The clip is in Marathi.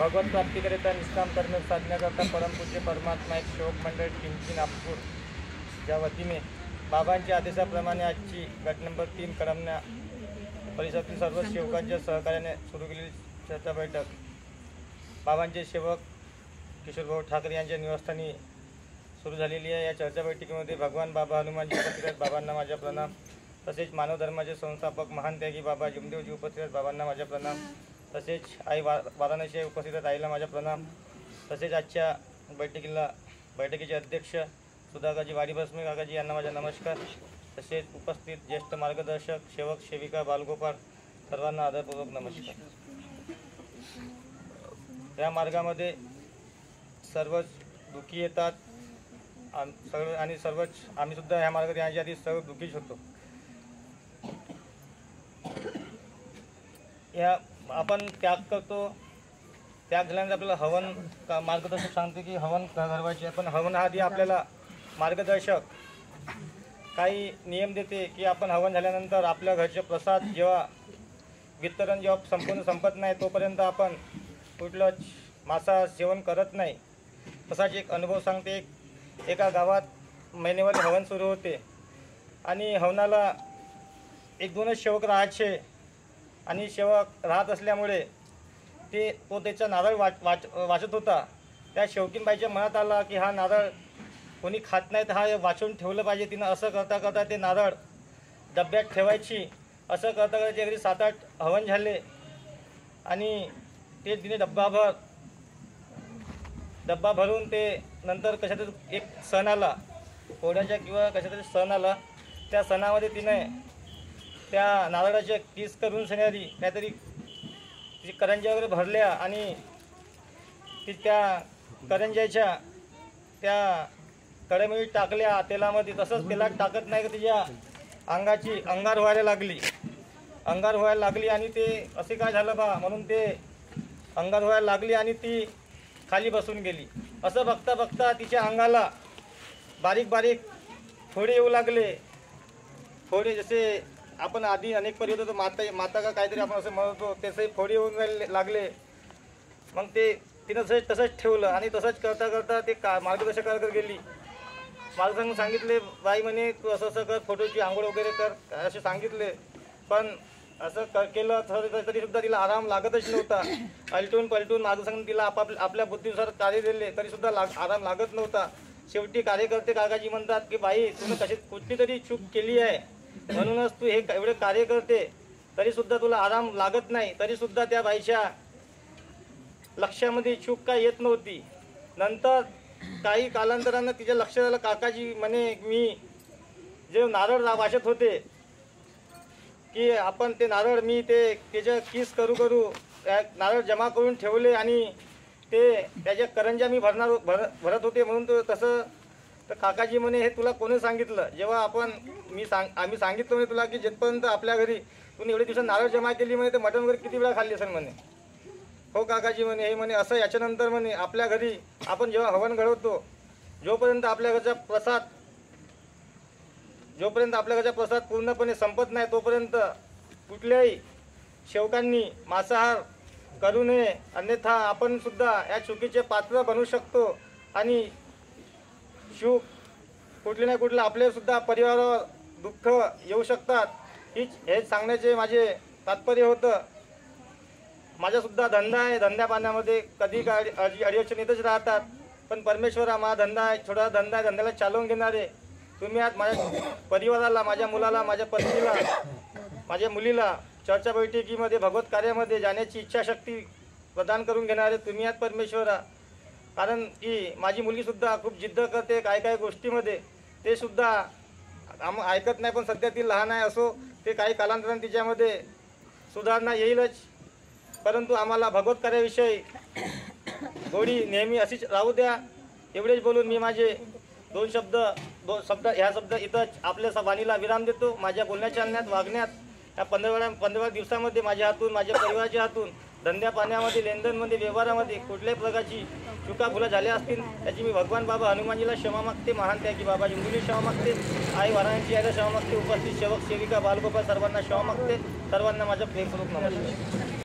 भगवत प्राप्तीकरिता निष्काम कर्म साधण्याकरता परमपूज्य परमात्मा एक सेवक मंडळ टिंची नागपूर या वतीने बाबांच्या आदेशाप्रमाणे आजची गट नंबर 3 कळमना परिसरातील सर्व सेवकांच्या सहकार्याने सुरू केलेली चर्चा बैठक बाबांचे सेवक किशोरभाऊ ठाकरे यांच्या निवासस्थानी सुरू झालेली आहे। या चर्चा बैठकीमध्ये भगवान बाबा हनुमानजी उपस्थित आहेत, बाबांना माझा प्रणाम। तसेच मानव धर्माचे संस्थापक महान त्यागी बाबा जमदेवजी उपस्थित आहेत, बाबांना माझा प्रणाम। तसेच आई वाराणसी उपस्थित आहेत, आईला माझा प्रणाम। तसेच आजच्या बैठकीचे अध्यक्ष सुधाकाजी वाडीभस्मे काकाजी यांना माझा नमस्कार। तसेच उपस्थित ज्येष्ठ मार्गदर्शक सेवक सेविका बालगोपाळ सर्वांना आदरपूर्वक नमस्कार। या मार्गामध्ये सर्वच दुःखी येतात आणि सर्वच आम्ही सुद्धा या मार्गात याच्या आधी सर्व दुःखीच होतो। या आपण त्याग करतो, त्याग झाल्यानंतर आपल्याला हवन मार्गदर्शक सांगते की हवन घडवायचे, पण हवन आधी आपल्याला मार्गदर्शक काही नियम देते की आपण हवन झाल्यानंतर आपल्या घरचे प्रसाद जेव्हा वितरण जेव्हा संपूर्ण संपत नाही तोपर्यंत आपण कुठलंच मांसाहार सेवन करत नाही। तसाच एक अनुभव सांगते। एका गावात महिनेवर हवन सुरू होते आणि हवनाला 1-2च सेवक राहायचे आणि सेवक राहत असल्यामुळे तो त्याचा नारळ वाचत होता। त्या शेवकीनबाईच्या मनात आला की हा नारळ कोणी खात नाही तर हा वाचून ठेवलं पाहिजे। तिनं असं करता करता ते नारळ डब्यात ठेवायची, असं करता करता अगदी 7-8 हवन झाले आणि ते तिने डब्बा भरून ते नंतर कशातरी एक सण आला, पोळ्याच्या किंवा कशातरी सण आला। त्या सणामध्ये तिने त्या नारळाच्या किस करून सणारी काहीतरी करंज्या वगैरे भरल्या आणि ती त्या करंज्याच्या त्या कढईमध्ये टाकल्या तेलामध्ये। तसंच तेलात टाकत नाही का तिच्या अंगार व्हायला लागली आणि ते असे काय झालं बा म्हणून ते अंगार व्हायला लागली आणि ती खाली बसून गेली। असं बघता बघता तिच्या अंगाला बारीक बारीक फोडे येऊ लागले। फोडे जसे आपण आधी अनेक पर्यंत होतो माता का काहीतरी आपण असं म्हणतो त्याचे फोडे येऊन लागले। मग ते तिनं तसंच ठेवलं आणि तसंच करता करता ते मार्गदर्शकाकडे गेली। मार्गदर्शक सांगितले बाई म्हणे तू असं असं कर, फोटोची आंघोळ वगैरे कर असे सांगितले, पण असं केलं तरीसुद्धा तिला आराम लागतच नव्हता। अलटून पलटून मार्गदर्शकाने तिला आपल्या बुद्धीनुसार कार्य दिले तरीसुद्धा आराम लागत नव्हता। शेवटी कार्यकर्ते काकाजी म्हणतात की बाई तुला कुठली तरी चूक केली आहे म्हणूनच तू हे एवढे कार्य करते तरीसुद्धा तुला आराम लागत नाही। तरीसुद्धा त्या बाईच्या लक्षामध्ये चूक काय येत नव्हती। नंतर काही कालांतरानं तिच्या लक्षात आलं, काकाजी म्हणे मी जे नारळ वाचत होते की आपण ते नारळ मी त्याच्या किस करू नारळ जमा करून ठेवले आणि त्याच्या करंज्या मी भरत होते म्हणून तो तसं। तर काकाजी म्हणे हे तुला कोणी सांगितलं? जेव्हा आम्ही सांगितलं म्हणे तुला की जिथपर्यंत आपल्या घरी तुम्ही एवढे दिवस नारळ जमा केली म्हणे ते मटण वगैरे किती वेळा खाल्ली असेल म्हणे। हो काकाजी म्हणे हे म्हणे असं याच्यानंतर म्हणे आपल्या घरी आपण जेव्हा हवन घडवतो जोपर्यंत आपल्या घरचा प्रसाद पूर्णपणे संपत नाही तोपर्यंत कुठल्याही सेवकांनी मांसाहार करू नये, अन्यथा आपण सुद्धा या चुकीचे पात्र बनू शकतो आणि कुठले ना कुठले आपले सुद्धा परिवारावर दुःख येऊ शकतात। हेच सांगण्याचे माझे तात्पर्य होतं। माझा सुद्धा धंदा आहे, धंद्या पाण्यामध्ये कधी काय अडचणी येतच राहतात, पण परमेश्वर हा माझा धंदा आहे, छोटा धंदा आहे, धंद्याला चालवून घेणारे तुम्ही आज माझ्या परिवाराला, माझ्या मुलाला, माझ्या पत्नीला, माझ्या मुलीला चर्चा बैठकीमध्ये भगवत कार्यामध्ये जाण्याची इच्छाशक्ती प्रदान करून घेणारे तुम्ही आहात परमेश्वरा। कारण की माझी मुलगीसुद्धा खूप जिद्द करते काय गोष्टीमध्ये, ते सुद्धा ऐकत नाही, पण सध्या ती लहान आहे असो ते काही कालांतराने तिच्यामध्ये सुधारणा येईलच। परंतु आम्हाला भगवत कार्याविषयी गोडी नेहमी अशीच राहू द्या। एवढेच बोलून मी माझे दोन शब्द इथंच आपल्या वाणीला विराम देतो। माझ्या बोलण्याच्या अन्यात वागण्यात या 15 दिवसामध्ये माझ्या हातून, माझ्या परिवाराच्या हातून धंद्या पाण्यामध्ये, लेनदेनमध्ये, व्यवहारामध्ये कुठल्याही प्रकारची चुका भुला झाल्या असतील त्याची मी भगवान बाबा हनुमानजीला क्षमा मागते, महान त्यागी बाबा जमदेवजीला क्षमा मागते, आई वाराणसी यायला क्षमा मागते, उपस्थित सेवक सेविका बालगोपाळ सर्वांना क्षमा मागते। सर्वांना माझा प्रेमपूर्वक नमस्कार।